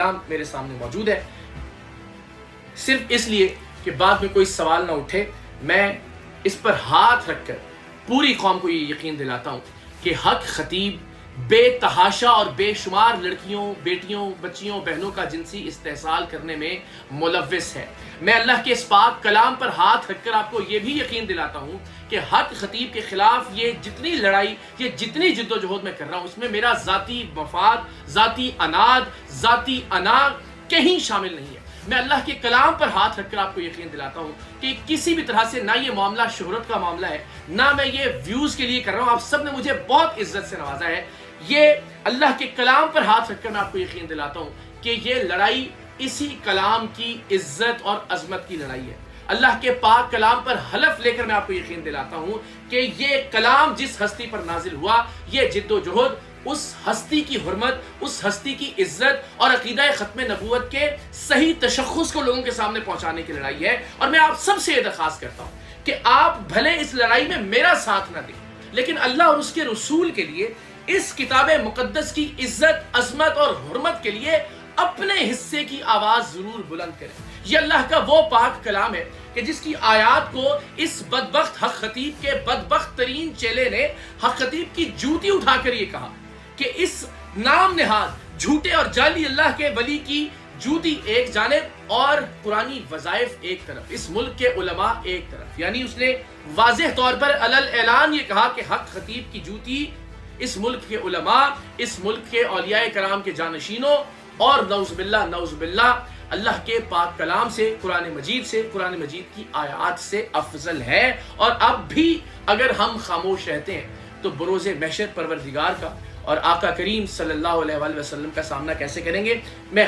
میرے سامنے موجود ہے، صرف اس لیے کہ بعد میں کوئی سوال نہ اٹھے، میں اس پر ہاتھ رکھ کر پوری قوم کو یہ یقین دلاتا ہوں کہ حق خطیب بے تحاشا اور بے شمار لڑکیوں، بیٹیوں، بچیوں، بہنوں کا جنسی استحصال کرنے میں ملوث ہے۔ میں اللہ کے اس پاک کلام پر ہاتھ رکھ کر آپ کو یہ بھی یقین دلاتا ہوں کہ حق خطیب کے خلاف یہ جتنی لڑائی، یہ جتنی جد و جہد میں کر رہا ہوں، اس میں میرا ذاتی مفاد، ذاتی اناد، ذاتی انا کہیں شامل نہیں ہے۔ میں اللہ کے کلام پر ہاتھ رکھ کر آپ کو یقین دلاتا ہوں کہ کسی بھی طرح سے نہ یہ معاملہ شہرت کا معاملہ ہے، نہ میں یہ ویوز کے لیے کر رہا ہوں۔ آپ سب نے مجھے بہت عزت سے نوازا ہے۔ یہ اللہ کے کلام پر ہاتھ رکھ کر میں آپ کو یقین دلاتا ہوں کہ یہ لڑائی اسی کلام کی عزت اور عظمت کی لڑائی ہے۔ اللہ کے پاک کلام پر حلف لے کر میں آپ کو یقین دلاتا ہوں کہ یہ کلام جس ہستی پر نازل ہوا، یہ جد و جہد اس ہستی کی حرمت، اس ہستی کی عزت اور عقیدہ ختم نبوت کے صحیح تشخص کو لوگوں کے سامنے پہنچانے کی لڑائی ہے۔ اور میں آپ سب سے یہ درخواست کرتا ہوں کہ آپ بھلے اس لڑائی میں میرا ساتھ نہ دیں، لیکن اللہ اور اس کے رسول کے لیے، اس کتاب مقدس کی عزت، عظمت اور حرمت کے لیے اپنے حصے کی آواز ضرور بلند کریں۔ یہ اللہ کا وہ پاک کلام ہے کہ جس کی آیات کو اس بدبخت حق خطیب کے بدبخت ترین چیلے نے حق خطیب کی جوتی اٹھا کر یہ کہا کہ اس نام نہاد جھوٹے اور جعلی اللہ کے ولی کی جوتی ایک جانب اور قرآنی وظائف ایک طرف، اس ملک کے علماء ایک طرف۔ یعنی اس نے واضح طور پر علل اعلان یہ کہا کہ حق خطیب کی جوتی اس ملک کے علماء، اس ملک کے اولیاء کرام کے جانشینوں اور نعوذ باللہ اللہ کے پاک کلام سے، قرآن مجید سے، قرآن مجید کی آیات سے افضل ہے۔ اور اب بھی اگر ہم خاموش رہتے ہیں تو بروز محشر پروردگار کا اور آقا کریم صلی اللہ علیہ وسلم کا سامنا کیسے کریں گے؟ میں